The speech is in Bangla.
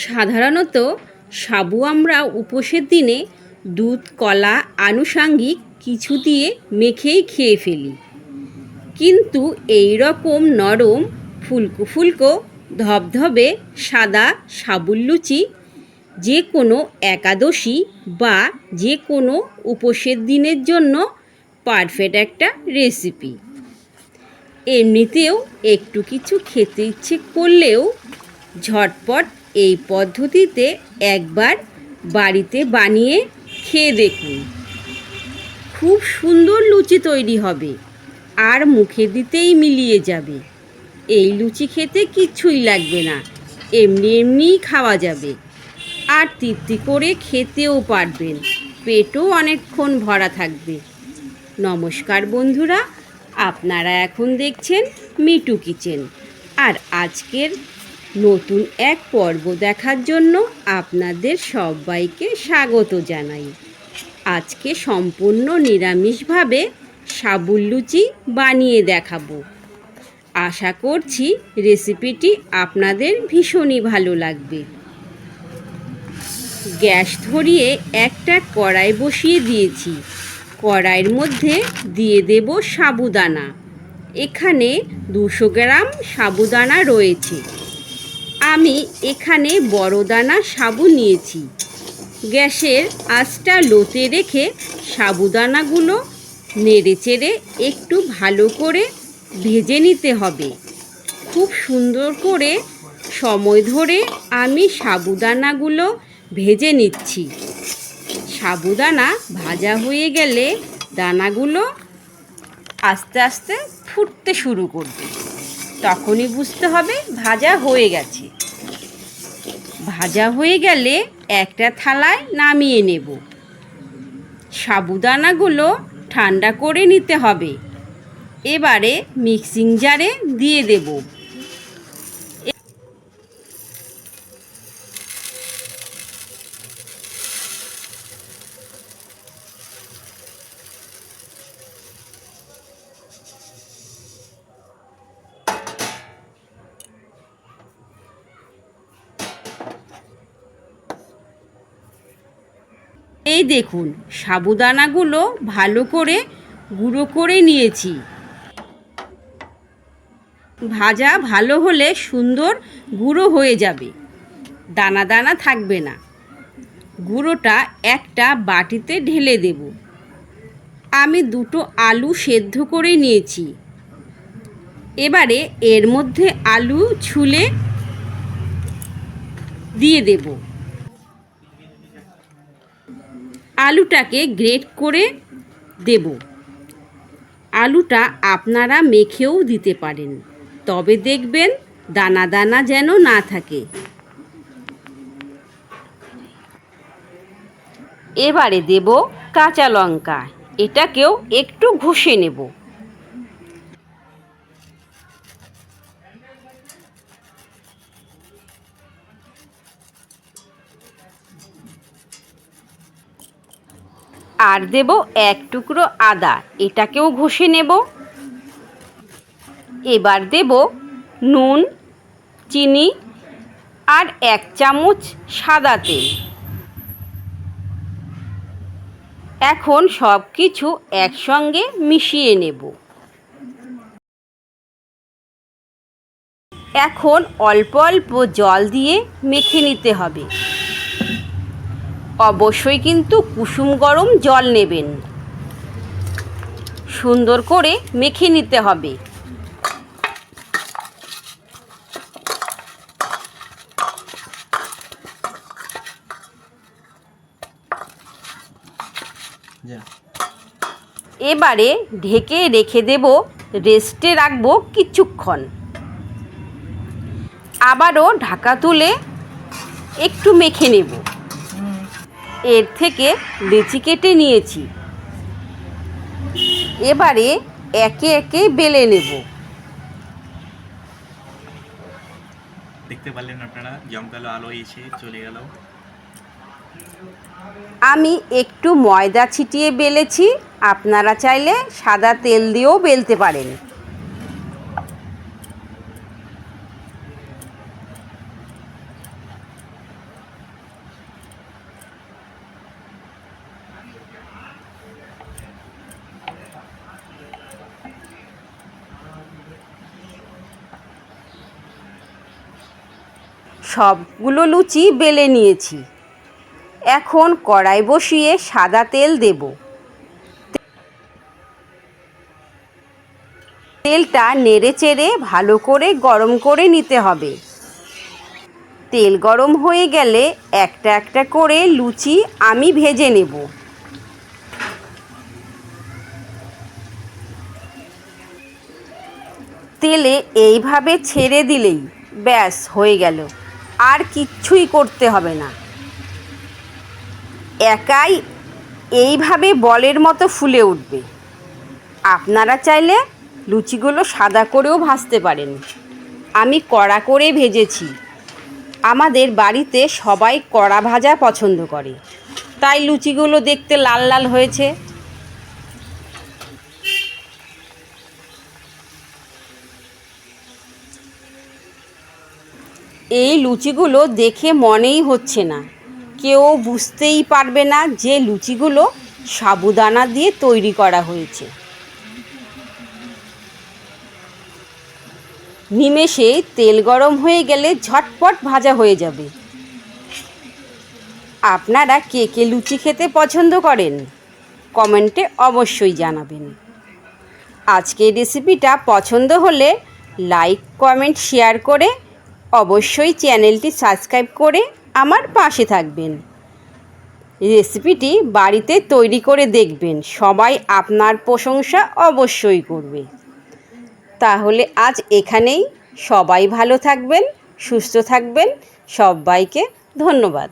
সাধারণত সাবু আমরা উপোসের দিনে দুধ, কলা, আনুষাঙ্গিক কিছু দিয়ে মেখেই খেয়ে ফেলি। কিন্তু এই রকম নরম, ফুলকো ফুলকো, ধবধবে সাদা সাবুর লুচি যে কোনো একাদশী বা যে কোনো উপোসের দিনের জন্য পারফেক্ট একটা রেসিপি। এমনিতেও একটু কিছু খেতে ইচ্ছে করলেও ঝটপট এই পদ্ধতিতে একবার বাড়িতে বানিয়ে খেয়ে দেখুন। খুব সুন্দর লুচি তৈরি হবে আর মুখে দিতেই মিলিয়ে যাবে। এই লুচি খেতে কিচ্ছুই লাগবে না, এমনি এমনিই খাওয়া যাবে আর তৃপ্তি করে খেতেও পারবেন, পেটও অনেকক্ষণ ভরা থাকবে। নমস্কার বন্ধুরা, আপনারা এখন দেখছেন মিটু কিচেন, আর আজকের নতুন এক পর্ব দেখার জন্য আপনাদের সবাইকে স্বাগত জানাই। আজকে সম্পূর্ণ নিরামিষভাবে সাবুর লুচি বানিয়ে দেখাবো। আশা করছি রেসিপিটি আপনাদের ভীষণই ভালো লাগবে। গ্যাস ধরিয়ে একটা কড়াই বসিয়ে দিয়েছি। কড়াইয়ের মধ্যে দিয়ে দেব সাবুদানা। এখানে 200 গ্রাম সাবুদানা রয়েছে। আমি এখানে বড় দানা সাবু নিয়েছি। গ্যাসের আঁচটা লোতে রেখে সাবুদানাগুলো নেড়েচেড়ে একটু ভালো করে ভেজে নিতে হবে। খুব সুন্দর করে সময় ধরে আমি সাবুদানাগুলো ভেজে নিচ্ছি। সাবুদানা ভাজা হয়ে গেলে দানাগুলো আস্তে আস্তে ফুটতে শুরু করবে, তখনই বুঝতে হবে ভাজা হয়ে গেছে। ভাজা হয়ে গেলে একটা থালায় নামিয়ে নেব। সাবুদানাগুলো ঠান্ডা করে নিতে হবে। এবারে মিক্সিং জারে দিয়ে দেব। এই দেখুন, সাবুদানাগুলো ভালো করে গুঁড়ো করে নিয়েছি। ভাজা ভালো হলে সুন্দর গুঁড়ো হয়ে যাবে, দানা দানা থাকবে না। গুঁড়োটা একটা বাটিতে ঢেলে দেব। আমি 2টো আলু সেদ্ধ করে নিয়েছি। এবারে এর মধ্যে আলু ছুলে দিয়ে দেব। আলুটাকে গ্রেট করে দেব। আলুটা আপনারা মেখেও দিতে পারেন, তবে দেখবেন দানা দানা যেন না থাকে। এবারে দেব কাঁচা লঙ্কা। এটাকেও একটু ঘষে নেব। আর দেব 1 টুকরো আদা, এটাকেও ঘষে নেব। এবার দেব নুন, চিনি আর 1 চামচ সাদা তেল। এখন সব কিছু একসঙ্গে মিশিয়ে নেব। এখন অল্প অল্প জল দিয়ে মেখে নিতে হবে। অবশ্যই কিন্তু কুসুম গরম জল নেবেন। সুন্দর করে মেখে নিতে হবে। এবারে ঢেকে রেখে দেব, রেস্টে রাখবো কিছুক্ষণ। আবারও ঢাকা তুলে একটু মেখে নেব। এর থেকে লেচি কেটে নিয়েছি। এবারে একে একে বেলে নেব। দেখতে পারলেন আপনারা, জমকালো আলো এসে চলে গেল। আমি একটু ময়দা ছিটিয়ে বেলেছি, আপনারা চাইলে সাদা তেল দিয়েও বেলতে পারেন। সবগুলো লুচি বেলে নিয়েছি। এখন কড়াই বসিয়ে সাদা তেল দেব। তেলটা নেড়েচেড়ে ভালো করে গরম করে নিতে হবে। তেল গরম হয়ে গেলে একটা একটা করে লুচি আমি ভেজে নেব। তেলে এইভাবে ছেড়ে দিলেই ব্যাস হয়ে গেল, আর কিচ্ছুই করতে হবে না। একাই এইভাবে বলের মতো ফুলে উঠবে। আপনারা চাইলে লুচিগুলো সাদা করেও ভাজতে পারেন। আমি কড়া করে ভেজেছি। আমাদের বাড়িতে সবাই কড়া ভাজা পছন্দ করে, তাই লুচিগুলো দেখতে লাল লাল হয়েছে। এই লুচিগুলো দেখে মনেই হচ্ছে না, কেউ বুঝতেই পারবে না যে লুচিগুলো সাবুদানা দিয়ে তৈরি করা হয়েছে। নিমেষে তেল গরম হয়ে গেলে ঝটপট ভাজা হয়ে যাবে। আপনারা কে কে লুচি খেতে পছন্দ করেন কমেন্টে অবশ্যই জানাবেন। আজকের রেসিপিটা পছন্দ হলে লাইক, কমেন্ট, শেয়ার করে অবশ্যই চ্যানেলটি সাবস্ক্রাইব করে আমার পাশে থাকবেন। রেসিপিটি বাড়িতে তৈরি করে দেখবেন, সবাই আপনার প্রশংসা অবশ্যই করবে। তাহলে আজ এখানেই। সবাই ভালো থাকবেন, সুস্থ থাকবেন। সবাইকে ধন্যবাদ।